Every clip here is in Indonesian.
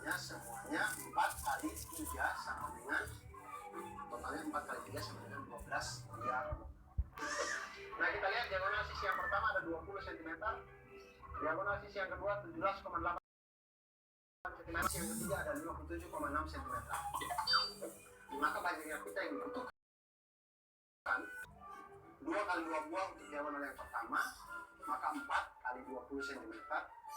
diagonalnya semuanya 4 kali 3 sama dengan totalnya 4 kali 3 sama dengan 12 diagonal. Nah, kita lihat diagonal sisi yang pertama ada 20 cm, diagonal sisi yang kedua 17,8 cm, sisi yang ketiga ada 57,6 cm. Maka banyaknya kita yang dibutuhkan 2 kali 2 buah untuk diagonal yang pertama, maka 4 kali 20 cm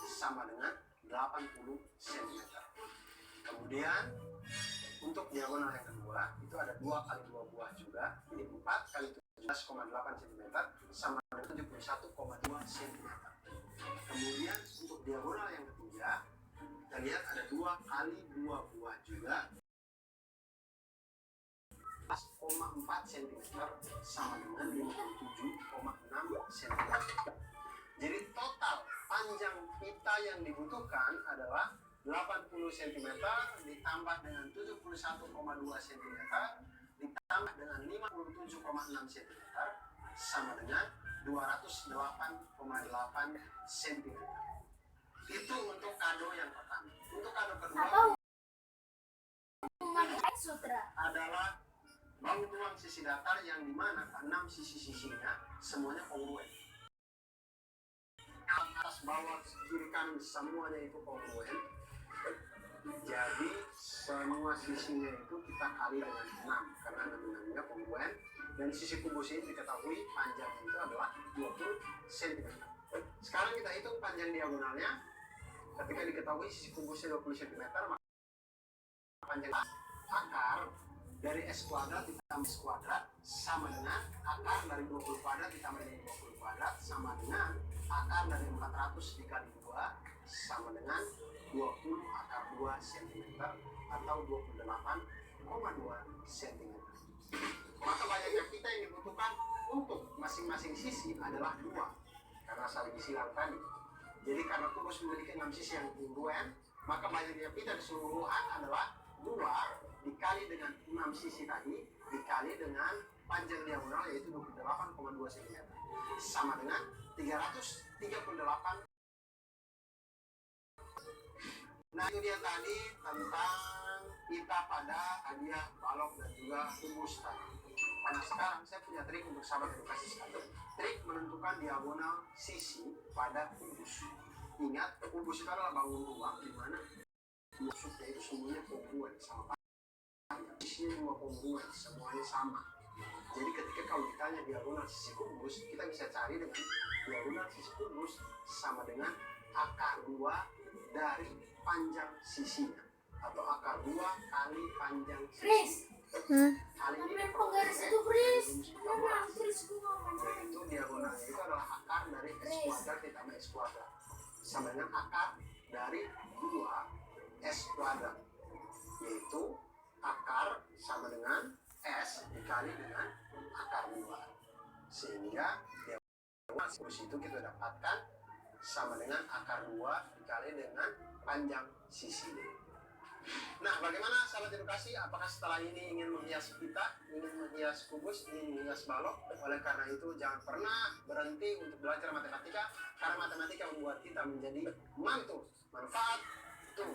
sama dengan 80 cm. Kemudian untuk diagonal yang kedua itu ada 2 kali 2 buah juga, ini 4 kali 17,8 cm sama dengan 71,2 cm. Kemudian untuk diagonal yang ketiga kita lihat ada 2 kali 2 buah juga, 4 cm sama dengan 57,6 cm. Jadi total panjang pita yang dibutuhkan adalah 80 cm ditambah dengan 71,2 cm ditambah dengan 57,6 cm sama dengan 208,8 cm. Itu untuk kado yang pertama. Untuk kado kedua adalah bangun ruang sisi datar yang dimana 6 sisi-sisinya semuanya kongruen. Atas bawah kiri kanan semuanya itu kongruen. Jadi semua sisinya itu kita kali dengan 6 karena 6-nya kongruen, dan sisi kubus ini diketahui panjangnya itu adalah 20 cm. Sekarang kita hitung panjang diagonalnya. Ketika diketahui sisi kubusnya 20 cm, maka panjang akar dari S kuadrat ditambah S kuadrat sama dengan akar dari 20 kuadrat ditambah dengan 20 kuadrat sama dengan akar dari 400 dikali 2 sama dengan 20 akar 2 cm atau 28,2 cm. Maka banyaknya kita yang dibutuhkan untuk masing-masing sisi adalah 2 karena saling disilang tadi. Jadi karena kubus memiliki 6 sisi yang kongruen, maka banyaknya pita keseluruhan adalah 2 dikali dengan 6 sisi tadi dikali dengan panjang diagonal yaitu 28,2 cm sama dengan 338. Nah, itu dia tadi tentang pita pada hadiah balok dan juga kubus tadi. Nah, sekarang saya punya trik untuk sahabat edukasi sekalian. Trik menentukan diagonal sisi pada kubus. Ingat, kubus itu adalah bangun ruang di mana maksudnya itu semuanya kongruen sama isinya semua kongruen, semuanya sama. Jadi ketika kalau ditanya diagonal sisi kubus, kita bisa cari dengan diagonal sisi kubus sama dengan akar 2 dari panjang sisinya atau akar 2 kali panjang sisi. Kali ini penggaris itu Chris. Yaitu diagonalnya itu adalah akar dari S kuadrat ditambah S kuadrat sama dengan akar dari 2 S kuadrat, yaitu akar sama dengan S dikali dengan akar 2, sehingga diagonal kubus itu kita dapatkan sama dengan akar 2 dikali dengan panjang sisi. Nah, bagaimana sahabat edukasi? Apakah setelah ini ingin menghias pita, ingin menghias kubus, ingin menghias balok? Oleh karena itu jangan pernah berhenti untuk belajar matematika, karena matematika membuat kita menjadi mantul. Manfaat tuh.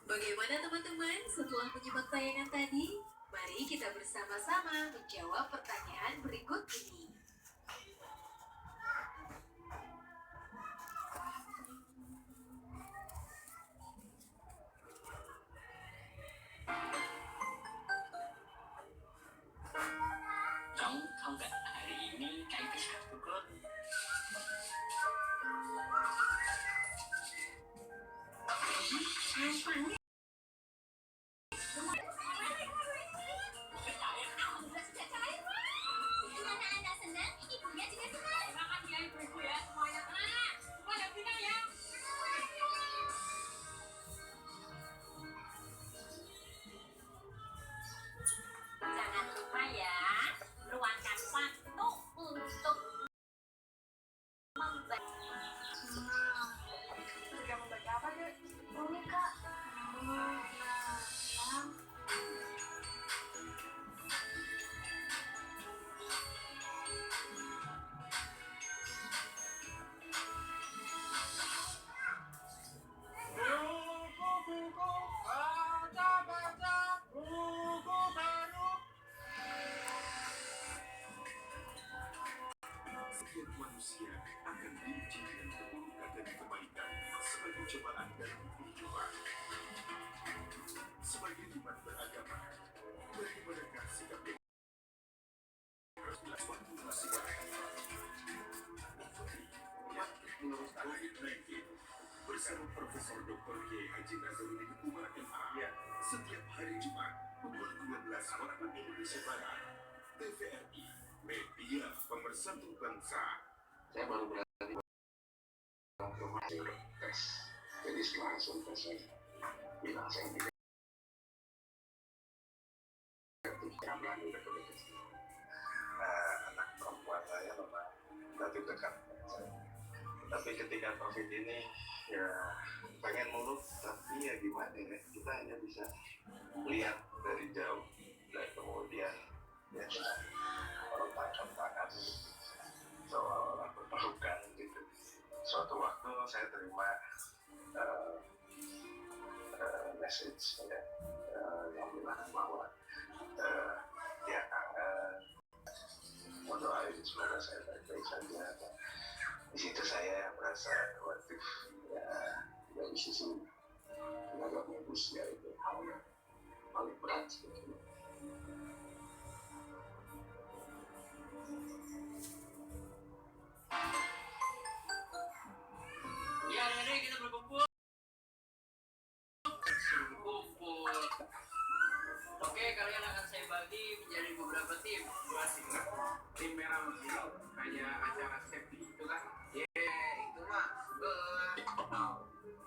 Bagaimana teman-teman setelah menyimak tayangan tadi? Mari kita bersama-sama menjawab pertanyaan berikut ini. Kamu tahu nggak hari ini Kak Itis gak pukul? Sebagai umat beragama, bagi mereka sikap harus waktu masih menurut COVID-19 bersama Profesor Dr. Kiai Haji Nazarudin Umar MA setiap hari Jumat pukul 12 waktu Indonesia Barat. TVRI, media pemersatu bangsa. Saya baru berani konfirmasi tes. Jadi setelah hasil tes saya bilang saya tidak berani berkomunikasi. Anak perempuan saya memang relatif dekat dengan saya. Tapi ketika COVID ini ya pengen meluk, tapi ya gimana ya, kita hanya bisa lihat dari jauh dan kemudian ya meletakkan tangan seolah-olah berpelukan gitu. Suatu waktu saya terima message ya, yang bilang bahwa dia kangen, mau doain semoga saya baik-baik saja. Di situ saya merasa waduh ya dari sisi tenaga medis ya itu hal yang paling berat sebetulnya. Ya, hari kita berkumpul. Oke, kalian akan saya bagi menjadi beberapa tim. Tim merah biru kayak acara safety itu kan. Itu mah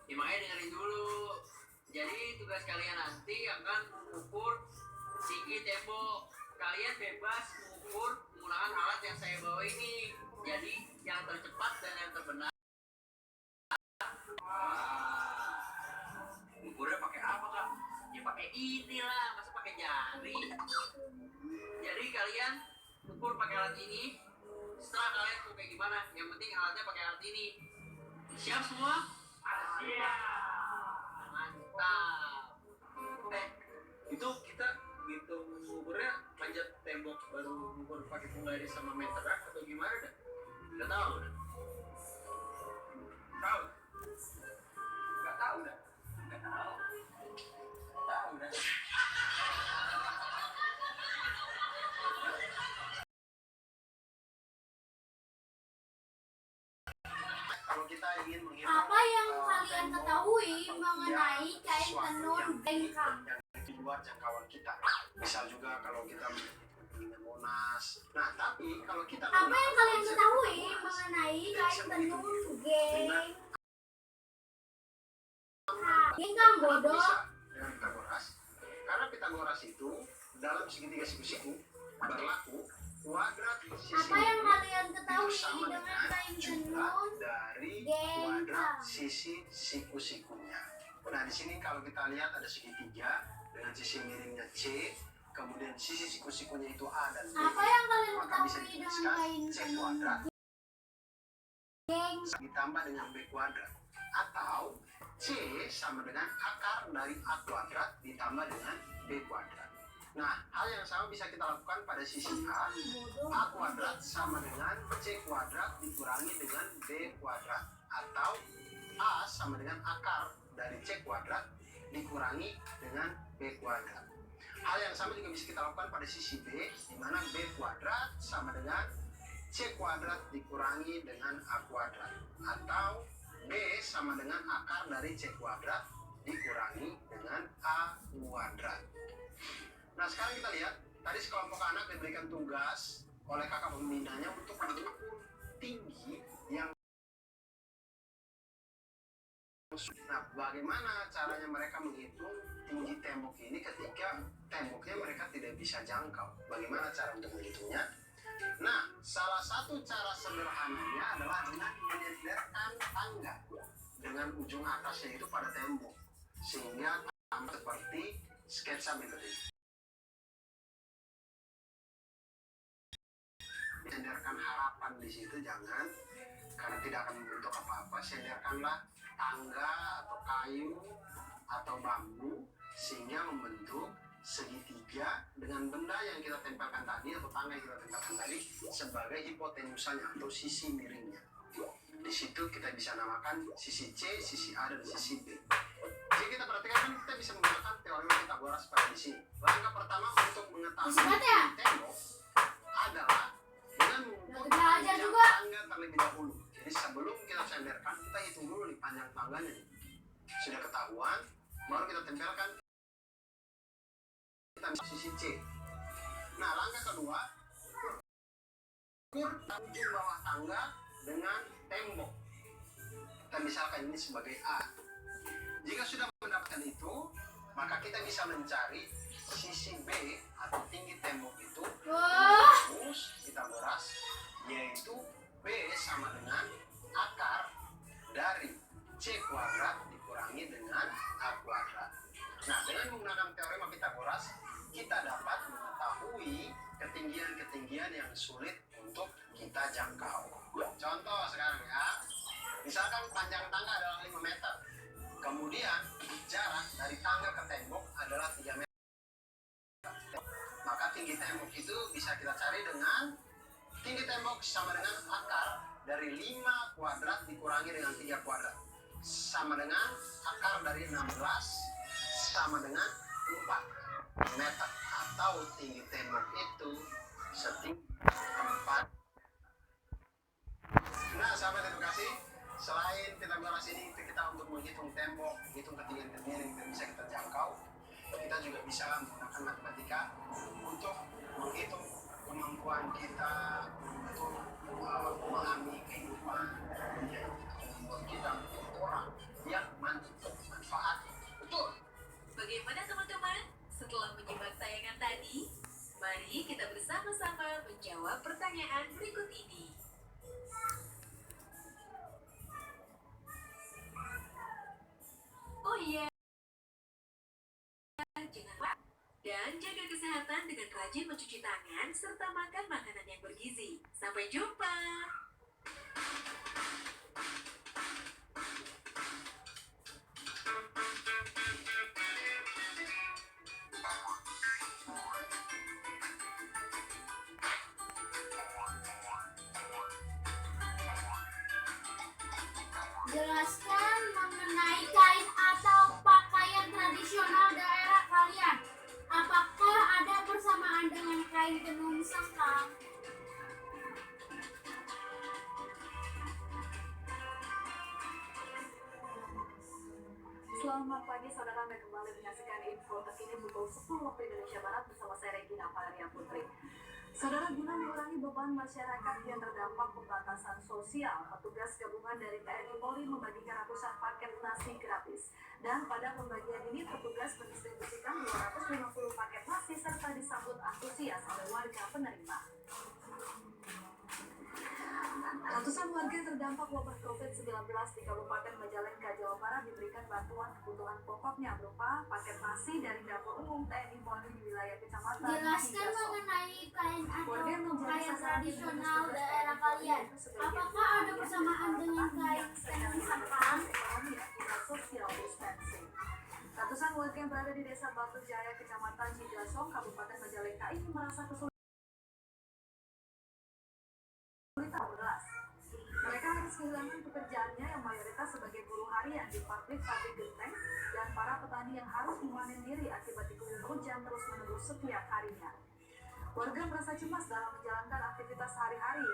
ya makanya dengerin dulu. Jadi tugas kalian nanti akan mengukur tinggi tembok. Kalian bebas mengukur menggunakan alat yang saya bawa ini. Jadi yang tercepat dan yang terbenar. Ukurnya pakai apa, Kak? Ya pakai inilah, masa pakai jari. Jadi kalian ukur pakai alat ini. Setelah kalian tuh kayak gimana, yang penting alatnya pakai alat ini. Siap semua? Siap. Mantap. Itu kita hitung ukurnya panjat tembok baru ukur pakai penggaris sama meteran atau gimana dah? Udah tahu dah. Tahu? Nggak tahu dah. Nggak tahu. Tahu dah. Kalau kita ingin menghitung Apa yang kalian ketahui mengenai kain tenun bengkak? yang di luar jangkauan kita. Misal juga kalau kita ingin Monas. Nah, tapi kalau kita Apa yang kalian ketahui mengenai kain tenun bengkak? Bengkak bodoh. Dengan Pitagoras. Karena Pitagoras itu dalam segitiga siku-siku berlaku kuadrat sisi Apa yang kalian itu ketahui sama dengan kain jumlah tenun dari bengkak? kuadrat sisi siku-sikunya. Nah, di sini kalau kita lihat ada segitiga dengan sisi miringnya C, kemudian sisi siku-sikunya itu A dan B. Apa yang kalian Maka bisa ketahui dengan dituliskan kain C tenun kuadrat bengkak? ditambah dengan B kuadrat, atau C sama dengan akar dari A kuadrat ditambah dengan B kuadrat. Nah, hal yang sama bisa kita lakukan pada sisi A. A kuadrat sama dengan C kuadrat dikurangi dengan B kuadrat, atau A sama dengan akar dari C kuadrat dikurangi dengan B kuadrat. Hal yang sama juga bisa kita lakukan pada sisi B, di mana B kuadrat sama dengan C kuadrat dikurangi dengan A kuadrat, atau B sama dengan akar dari C kuadrat dikurangi dengan A kuadrat. Nah, sekarang kita lihat, tadi sekelompok anak diberikan tugas oleh kakak pembinanya untuk mengukur tinggi yang. Nah, bagaimana caranya mereka menghitung tinggi tembok ini ketika temboknya mereka tidak bisa jangkau? Bagaimana cara untuk menghitungnya? Nah, salah satu cara sederhananya adalah dengan menyenderkan tangga dengan ujung atasnya itu pada tembok, sehingga seperti sketsa berikut ini. Senderkan harapan di situ jangan, karena tidak akan membentuk apa-apa. Senderkanlah tangga atau kayu atau bambu sehingga membentuk segitiga dengan benda yang kita tempelkan tadi atau tangga yang kita tempelkan tadi sebagai hipotenusanya atau sisi miringnya. Di situ kita bisa namakan sisi C, sisi A, dan sisi B. Jadi kita perhatikan kan kita bisa menggunakan teorema Pitagoras. Semangat ya? tembok adalah dengan Udah belajar panjang juga. tangga terlebih dahulu. Jadi sebelum kita tempelkan, kita hitung dulu nih panjang tangganya nih. Sudah ketahuan, baru kita tempelkan. Kita sisi C. Nah, langkah kedua, ukur ujung bawah tangga dengan tembok. Kita misalkan ini sebagai A. Jika sudah mendapatkan itu, maka kita bisa mencari sisi B atau tinggi tembok itu. Wah. Terus kita beras, yaitu B sama dengan akar dari C kuadrat dikurangi dengan A kuadrat. Nah, dengan menggunakan teorema Pythagoras, kita dapat mengetahui ketinggian-ketinggian yang sulit untuk kita jangkau. Contoh sekarang ya, misalkan panjang tangga adalah 5 meter. Kemudian jarak dari tangga ke tembok adalah 3 meter. Maka tinggi tembok itu bisa kita cari dengan tinggi tembok sama dengan akar dari 5 kuadrat dikurangi dengan 3 kuadrat. Sama dengan akar dari 16 sama dengan 4 meter. Atau tinggi tembok itu setinggi 4. Nah, sahabat edukasi, selain Pythagoras ini kita untuk menghitung tembok, menghitung ketinggian-ketinggian yang bisa kita jangkau, kita juga bisa menggunakan matematika untuk menghitung kemampuan kita untuk memahami kehidupan dunia, kemampuan kita menjadi orang yang manfaat. Betul. Bagaimana teman-teman? Setelah menyimak tayangan tadi, mari kita bersama-sama menjawab pertanyaan berikut ini. Oh iya, jangan lupa dan jaga kesehatan dengan rajin mencuci tangan serta makan makanan yang bergizi. Sampai jumpa. Jelaskan mengenai kain atau pakaian tradisional daerah kalian. Apakah ada persamaan dengan kain tenun sangkang? Selamat pagi saudara, Anda kembali menyaksikan info terkini pukul 10 waktu Indonesia Barat bersama saya Regina Valeria Putri. Saudara, guna mengurangi beban masyarakat yang terdampak pembatasan sosial, petugas gabungan dari TNI Polri membagikan ratusan paket nasi gratis. Dan pada pembagian ini, petugas mendistribusikan 250 paket nasi serta disambut antusias oleh warga penerima. Ratusan warga yang terdampak wabah COVID-19 di Kabupaten Majalengka, Jawa Barat diberikan bantuan kebutuhan pokoknya berupa paket nasi dari dapur umum TNI Polri di wilayah kecamatan. Jelaskan mengenai kain atau pakaian tradisional daerah kalian. Apakah ada persamaan dengan kain tenun sangkang? Ratusan warga yang berada di Desa Batu Jaya, Kecamatan Cigasong, Kabupaten Majalengka ini merasa kesulitan. Mereka harus kehilangan pekerjaannya yang mayoritas sebagai buruh harian di pabrik-pabrik genteng dan para petani yang harus memanen diri akibat diguyur hujan terus-menerus setiap harinya. Warga merasa cemas dalam menjalankan aktivitas sehari-hari,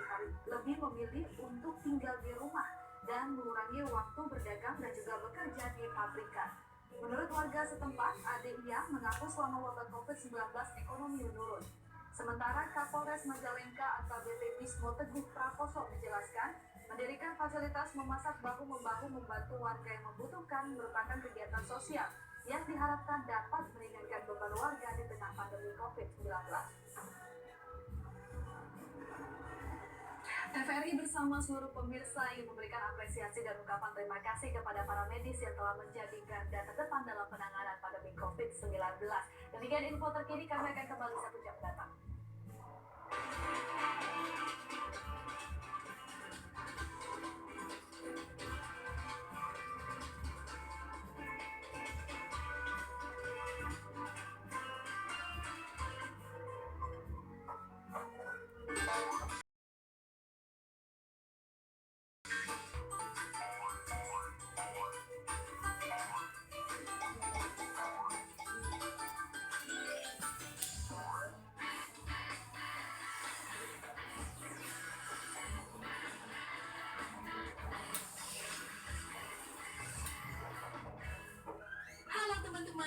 lebih memilih untuk tinggal di rumah dan mengurangi waktu berdagang dan juga bekerja di pabrikan. Menurut warga setempat, adiknya mengaku selama wabah COVID-19 ekonomi menurun. Sementara Kapolres Majalengka AKBP Bismo Teguh Prakoso menjelaskan, mendirikan fasilitas memasak bahu-membahu membantu warga yang membutuhkan merupakan kegiatan sosial yang diharapkan dapat meringankan beban warga di tengah pandemi COVID-19. TVRI bersama seluruh pemirsa ingin memberikan apresiasi dan ungkapan terima kasih kepada para medis yang telah menjadi garda terdepan dalam penanganan pandemi COVID-19. Demikian info terkini, kami akan kembali 1 jam mendatang.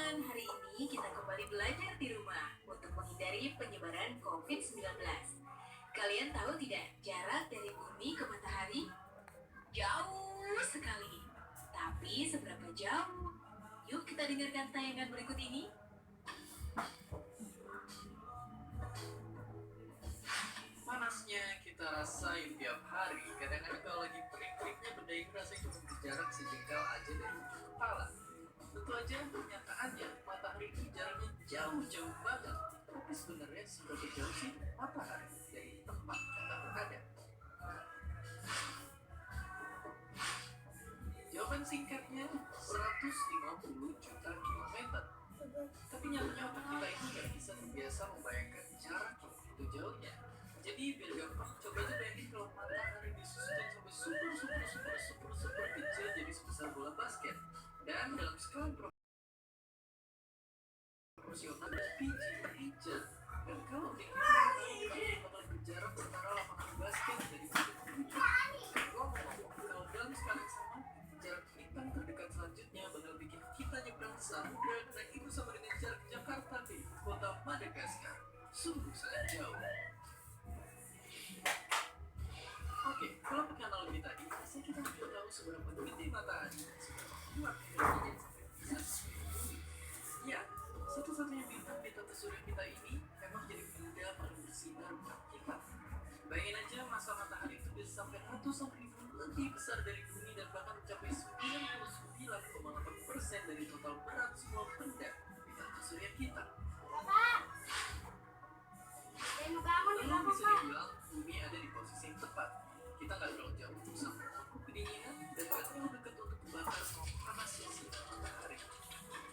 teman-teman, hari ini kita kembali belajar di rumah untuk menghindari penyebaran COVID-19. Kalian tahu tidak jarak dari bumi ke matahari? Jauh sekali. Tapi seberapa jauh? Yuk kita dengarkan tayangan berikut ini. Panasnya kita rasain tiap hari. Kadang-kadang kalau lagi terik-teriknya benda ini rasanya cuma berjarak sejengkal aja dari ujung kepala. Tentu aja kenyataannya matahari itu jaraknya jauh-jauh banget. Tapi sebenarnya seberapa jauh sih matahari dari tempat kita berada? Jawaban singkatnya 150 juta kilometer. Tapi nyatanya otak kita itu nggak bisa terbiasa membayangkan jarak yang begitu jauhnya. Jadi biar gampang, coba aja bayangin kalau matahari disusun sampai super kecil jadi sebesar bola basket. Dan dalam skala proporsional biji hijau. Dan kalau tinggi bakal berjarak setara lapangan basket dari bujur ke bujur. Kalau dalam skala yang sama, jarak bintang terdekat selanjutnya bakal bikin kita nyebrang samudra, dan itu sama dengan jarak Jakarta di kota Madagaskar. Sungguh sangat jauh. Oke, kalau pakai analogi tadi, pasti kita sudah tahu seberapa gede matahari dan seberapa kuat energinya sampai bisa bumi. Ya, satu-satunya bintang di tata surya kita ini memang jadi benda paling bersinar buat kita. Bayangin aja masa matahari itu bisa sampai ratusan ribu lebih besar dari bumi dan bahkan mencapai 99,8% dari total berat semua benda di tata surya kita. Bapak, saya mau bangun nih, Lalu bisa Bapak. dibilang bumi ada di posisi yang tepat. Kita nggak terlalu jauh sampai cukup kedinginan dan nggak terlalu dekat untuk terbakar sama panasnya sinar matahari.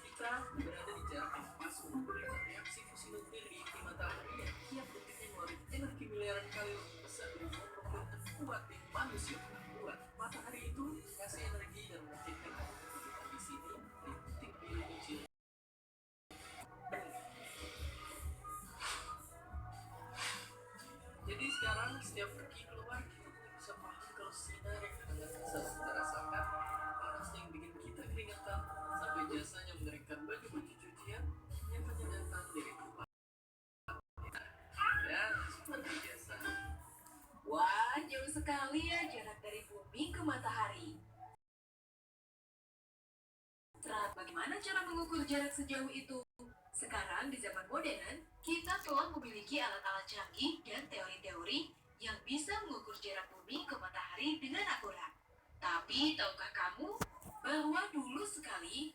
Kita berada di jarak yang pas untuk memberikan reaksi fusi nuklir di inti matahari yang tiap detiknya ngeluarin energi miliaran kali lebih besar dari molekul terkuat yang manusia pernah buat. Matahari itu ngasih energi dan memungkinkan adanya kehidupan di sini di titik biru kecil. Jadi sekarang setiap pergi keluar kita bisa paham kalau sinar yang hangat bisa kita rasakan, panasnya yang bikin kita keringetan, sampai jasanya mengeringkan baju-baju cucian, nyatanya datang dari tempat kita. Dan seperti biasa, Wah, jauh sekali ya jarak dari bumi ke matahari. Bagaimana cara mengukur jarak sejauh itu? Sekarang di zaman modern, kita telah memiliki alat-alat canggih dan teori-teori yang bisa mengukur jarak bumi ke matahari dengan akurat. Tapi tahukah kamu bahwa dulu sekali